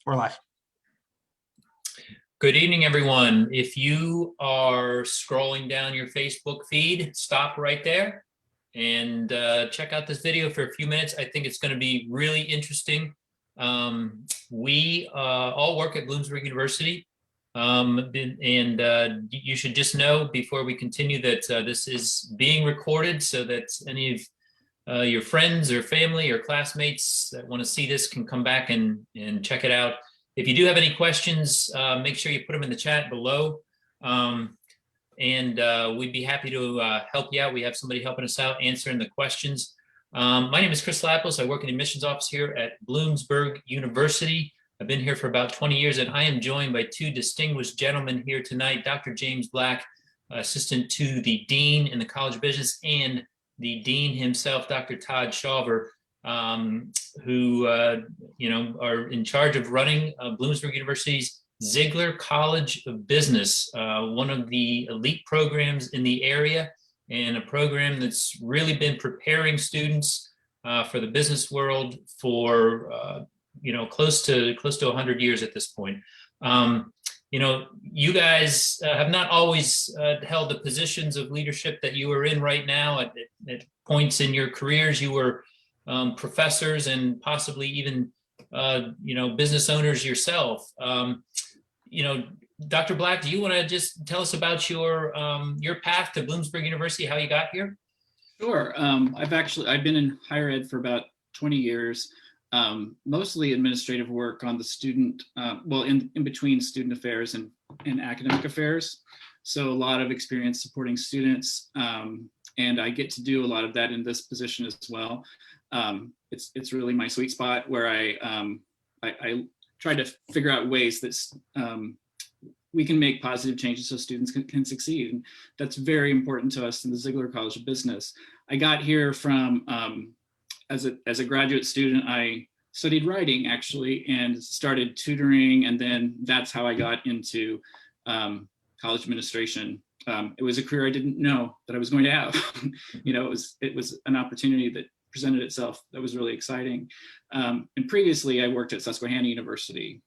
We're live. Good evening, everyone. If you are scrolling down your Facebook feed, stop right there and check out this video for a few minutes. I think it's going to be really interesting. We all work at Bloomsburg University, and you should just know before we continue that this is being recorded so that any of your friends or family or classmates that want to see this can come back and check it out. If you do have any questions, make sure you put them in the chat below, and we'd be happy to help you out. We have somebody helping us out answering the questions. My name is Chris Lapos. I work in the admissions office here at Bloomsburg University. I've been here for about 20 years, and I am joined by two distinguished gentlemen here tonight, Dr. James Black, assistant to the dean in the College of Business, and the dean himself, Dr. Todd Shawver, who are in charge of running Bloomsburg University's Zeigler College of Business, one of the elite programs in the area, and a program that's really been preparing students for the business world for close to 100 years at this point. You guys have not always held the positions of leadership that you are in right now. At points in your careers, you were professors and possibly even, business owners yourself. Dr. Black, do you want to just tell us about your path to Bloomsburg University, how you got here? Sure. I've been in higher ed for about 20 years, mostly administrative work on the student, in between student affairs and academic affairs. So a lot of experience supporting students, and I get to do a lot of that in this position as well. It's really my sweet spot where I try to figure out ways that we can make positive changes so students can succeed. And that's very important to us in the Ziggler College of Business. I got here from, as a graduate student, I studied writing actually and started tutoring. And then that's how I got into college administration. It was a career I didn't know that I was going to have. It was an opportunity that presented itself that was really exciting. And previously I worked at Susquehanna University,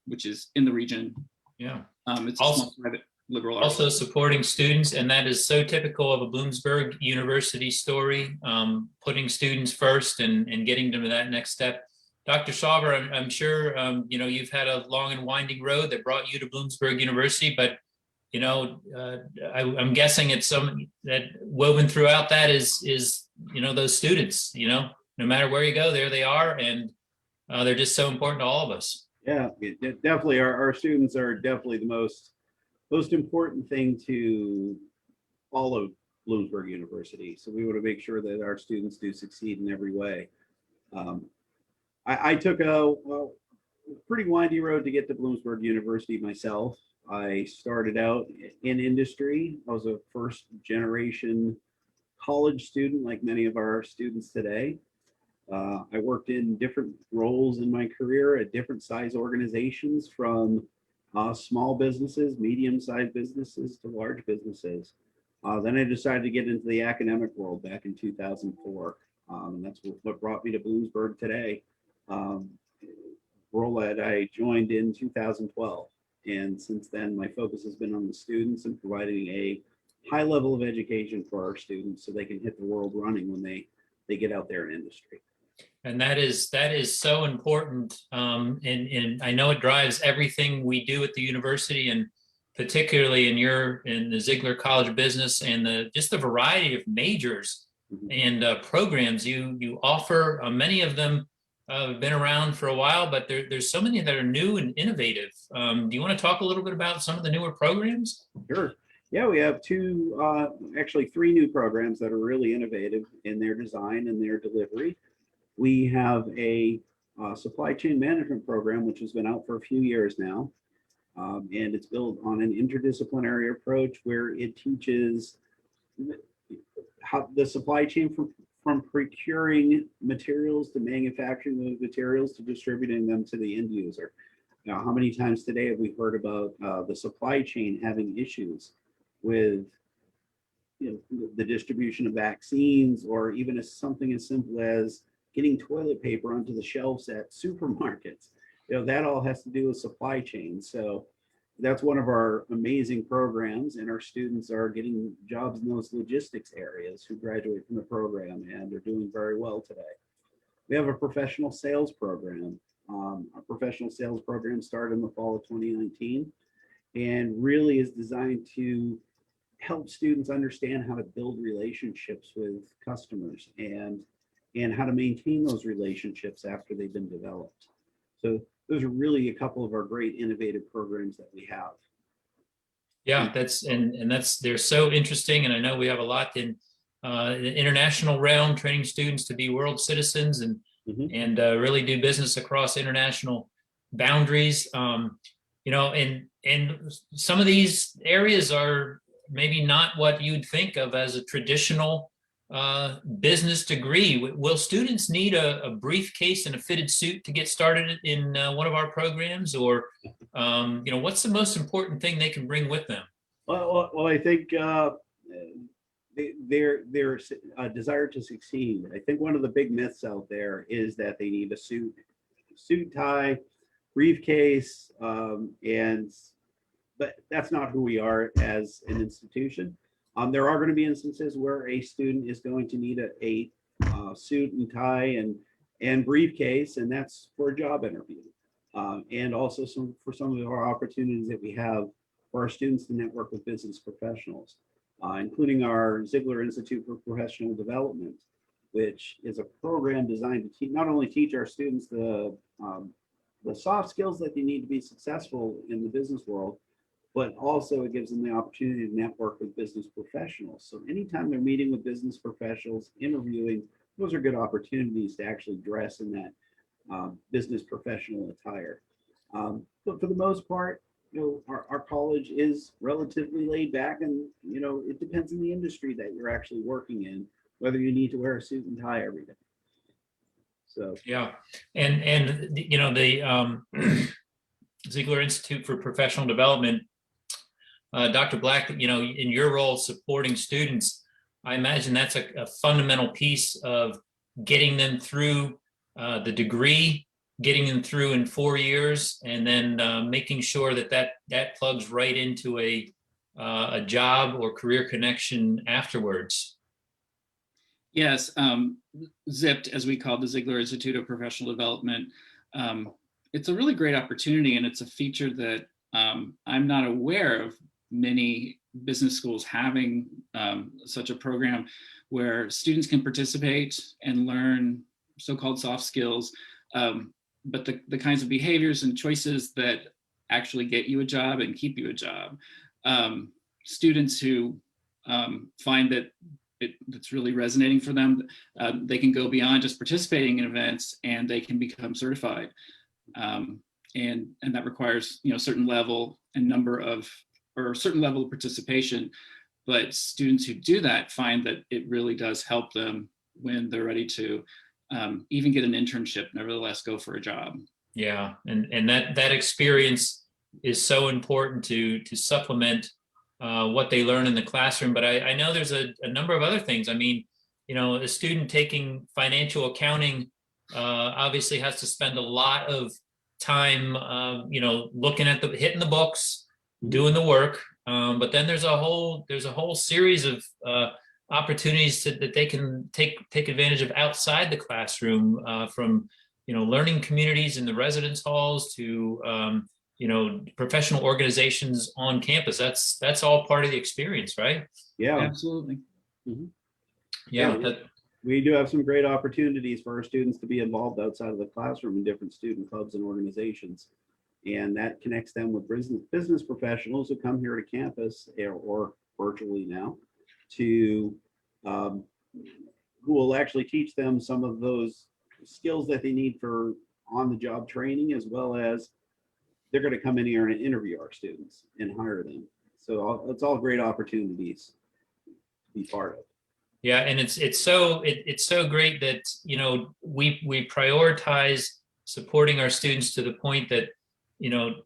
which is in the region. Yeah. It's also a small private liberal arts. Also supporting students, and that is so typical of a Bloomsburg University story, putting students first and getting them to that next step. Dr. Shawver, I'm sure you've had a long and winding road that brought you to Bloomsburg University, but I'm guessing it's some that woven throughout that is those students. No matter where you go, there they are, and they're just so important to all of us. Yeah, definitely. Our students are definitely the most important thing to all of Bloomsburg University. So we want to make sure that our students do succeed in every way. I took a pretty windy road to get to Bloomsburg University myself. I started out in industry. I was a first generation college student, like many of our students today. I worked in different roles in my career at different size organizations, from small businesses, medium-sized businesses to large businesses. Then I decided to get into the academic world back in 2004. And that's what brought me to Bloomsburg today. Role that I joined in 2012. And since then, my focus has been on the students and providing a high level of education for our students so they can hit the world running when they get out there in industry. And that is so important. And I know it drives everything we do at the university, and particularly in the Ziggler College of Business, and just the variety of majors and programs you offer. Many of them have been around for a while, but there's so many that are new and innovative. Do you want to talk a little bit about some of the newer programs? Sure. Yeah, we have actually three new programs that are really innovative in their design and their delivery. We have a supply chain management program, which has been out for a few years now. And it's built on an interdisciplinary approach where it teaches how the supply chain from procuring materials to manufacturing those materials to distributing them to the end user. Now, how many times today have we heard about the supply chain having issues with the distribution of vaccines, or even something as simple as getting toilet paper onto the shelves at supermarkets? that all has to do with supply chain. So that's one of our amazing programs, and our students are getting jobs in those logistics areas who graduate from the program and are doing very well today. We have a professional sales program. Our professional sales program started in the fall of 2019 and really is designed to help students understand how to build relationships with customers and how to maintain those relationships after they've been developed. So those are really a couple of our great innovative programs that we have. Yeah, they're so interesting, and I know we have a lot in the international realm, training students to be world citizens and really do business across international boundaries. And some of these areas are maybe not what you'd think of as a traditional business degree. Will students need a briefcase and a fitted suit to get started in one of our programs, or what's the most important thing they can bring with them? Well, I think their desire to succeed. I think one of the big myths out there is that they need a suit, tie, briefcase, but that's not who we are as an institution. There are going to be instances where a student is going to need a suit and tie and briefcase, and that's for a job interview. And also for some of our opportunities that we have for our students to network with business professionals, including our Ziggler Institute for Professional Development, which is a program designed to not only teach our students the soft skills that they need to be successful in the business world, but also it gives them the opportunity to network with business professionals. So anytime they're meeting with business professionals, interviewing, those are good opportunities to actually dress in that business professional attire. But for the most part, our college is relatively laid back, and it depends on the industry that you're actually working in, whether you need to wear a suit and tie every day. So yeah, and the Zeigler Institute for Professional Development, Dr. Black, in your role supporting students, I imagine that's a fundamental piece of getting them through the degree, getting them through in 4 years, and then making sure that plugs right into a job or career connection afterwards. Yes, ZIPT, as we call the Zeigler Institute of Professional Development, it's a really great opportunity, and it's a feature that I'm not aware of many business schools having such a program where students can participate and learn so-called soft skills, but the kinds of behaviors and choices that actually get you a job and keep you a job. Students who find that it's really resonating for them, they can go beyond just participating in events, and they can become certified. And that requires a certain level and number of, or a certain level of participation. But students who do that find that it really does help them when they're ready to even get an internship, nevertheless go for a job. Yeah, and that experience is so important to supplement what they learn in the classroom. But I know there's a number of other things. I mean, a student taking financial accounting obviously has to spend a lot of time, looking at hitting the books, doing the work. But then there's a whole series of opportunities that they can take advantage of outside the classroom, from learning communities in the residence halls to professional organizations on campus. That's all part of the experience, right? Yeah, absolutely. Mm-hmm. Yeah, we do have some great opportunities for our students to be involved outside of the classroom in different student clubs and organizations, and that connects them with business professionals who come here to campus or virtually now, to who will actually teach them some of those skills that they need for on-the-job training, as well as they're going to come in here and interview our students and hire them. So it's all great opportunities to be part of. Yeah, and it's so great that we prioritize supporting our students to the point that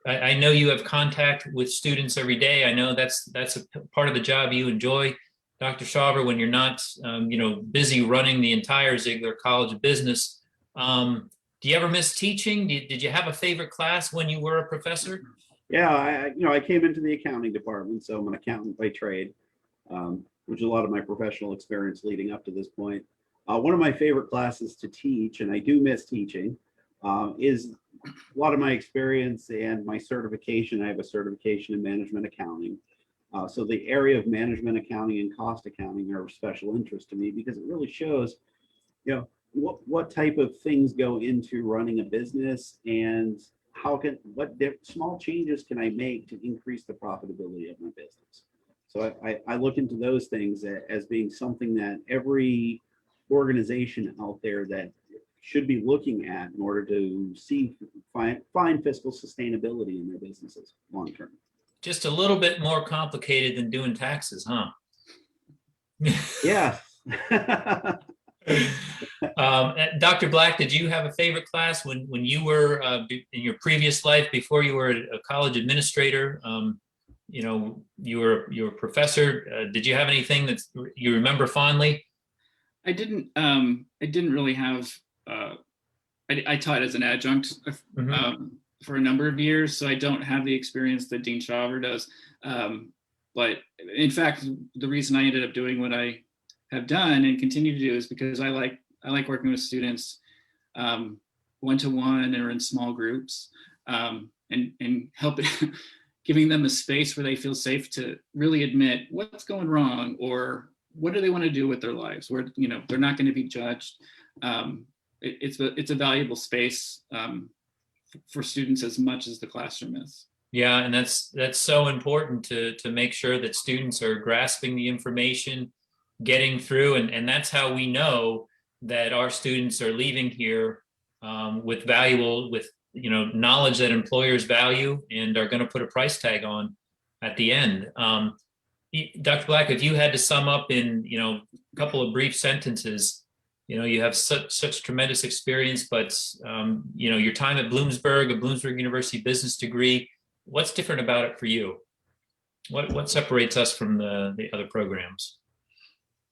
I know you have contact with students every day. I know that's a part of the job you enjoy, Dr. Shawver, when you're not busy running the entire Zeigler College of Business. Do you ever miss teaching? Did you have a favorite class when you were a professor? Yeah, I came into the accounting department, so I'm an accountant by trade, which is a lot of my professional experience leading up to this point. One of my favorite classes to teach, and I do miss teaching, is a lot of my experience and my certification. I have a certification in management accounting. So the area of management accounting and cost accounting are of special interest to me because it really shows, what type of things go into running a business and small changes can I make to increase the profitability of my business. So I look into those things as being something that every organization out there that should be looking at in order to find fiscal sustainability in their businesses long term. Just a little bit more complicated than doing taxes, huh? Yeah. Dr. Black, did you have a favorite class when you were in your previous life before you were a college administrator? You were a professor. Did you have anything that you remember fondly? I didn't really have. I taught as an adjunct for a number of years, so I don't have the experience that Dean Shawver does. But in fact, the reason I ended up doing what I have done and continue to do is because I like working with students one-to-one or in small groups, and helping giving them a space where they feel safe to really admit what's going wrong or what do they want to do with their lives, where they're not going to be judged. It's a valuable space for students as much as the classroom is. Yeah, and that's so important to make sure that students are grasping the information, getting through, and that's how we know that our students are leaving here with knowledge that employers value and are going to put a price tag on at the end. Dr. Black, if you had to sum up in a couple of brief sentences, you have such tremendous experience, but your time at Bloomsburg, a Bloomsburg University business degree, what's different about it for you? What separates us from the other programs?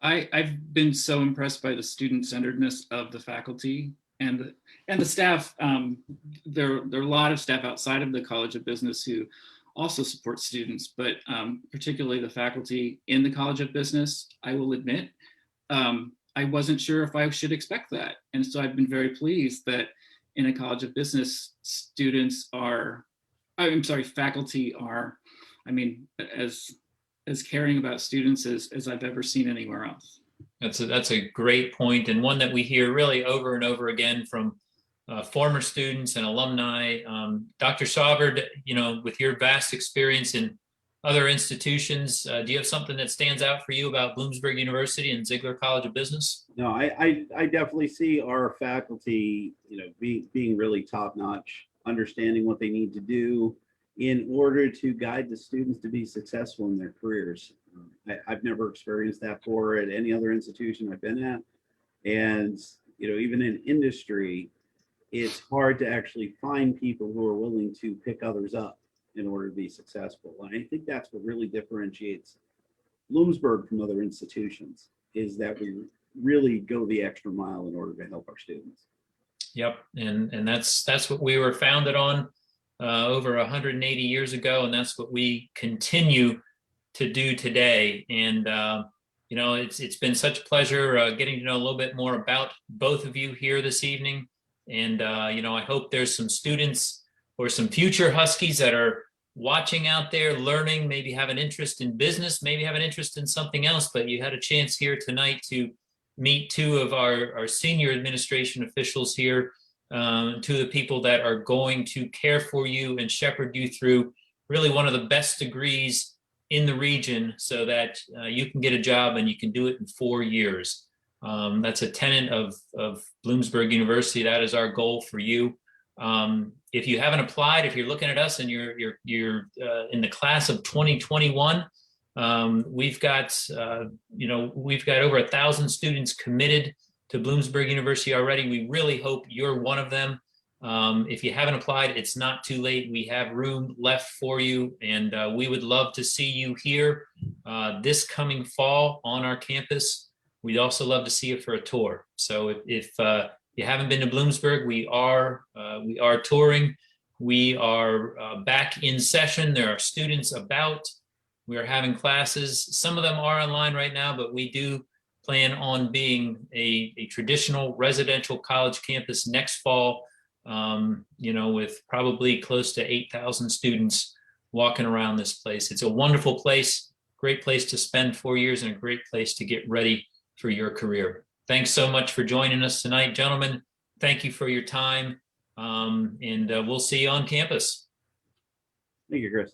I've been so impressed by the student-centeredness of the faculty and the staff. There are a lot of staff outside of the College of Business who also support students, but particularly the faculty in the College of Business, I will admit, I wasn't sure if I should expect that. And so I've been very pleased that in a College of Business, faculty are, as caring about students as I've ever seen anywhere else. That's a great point, and one that we hear really over and over again from former students and alumni. Dr. Shawver, with your vast experience in other institutions, do you have something that stands out for you about Bloomsburg University and Ziegler College of Business? No, I definitely see our faculty, being really top notch, understanding what they need to do in order to guide the students to be successful in their careers. I've never experienced that before at any other institution I've been at. And, even in industry, it's hard to actually find people who are willing to pick others up in order to be successful. And I think that's what really differentiates Bloomsburg from other institutions, is that we really go the extra mile in order to help our students. Yep, and that's what we were founded on over 180 years ago, and that's what we continue to do today. And it's been such a pleasure getting to know a little bit more about both of you here this evening. And I hope there's some students or some future Huskies that are watching out there, learning, maybe have an interest in business, maybe have an interest in something else, but you had a chance here tonight to meet two of our senior administration officials here, two of the people that are going to care for you and shepherd you through really one of the best degrees in the region so that you can get a job and you can do it in 4 years. That's a tenet of Bloomsburg University. That is our goal for you. If you haven't applied, if you're looking at us and you're in the class of 2021, we've got over 1,000 students committed to Bloomsburg University already. We really hope you're one of them. If you haven't applied, it's not too late. We have room left for you, and we would love to see you here this coming fall on our campus. We'd also love to see you for a tour. So if you haven't been to Bloomsburg, we are touring. We are back in session. There are students about. We are having classes. Some of them are online right now, but we do plan on being a traditional residential college campus next fall, with probably close to 8,000 students walking around this place. It's a wonderful place, great place to spend 4 years, and a great place to get ready for your career. Thanks so much for joining us tonight, gentlemen. Thank you for your time, and we'll see you on campus. Thank you, Chris.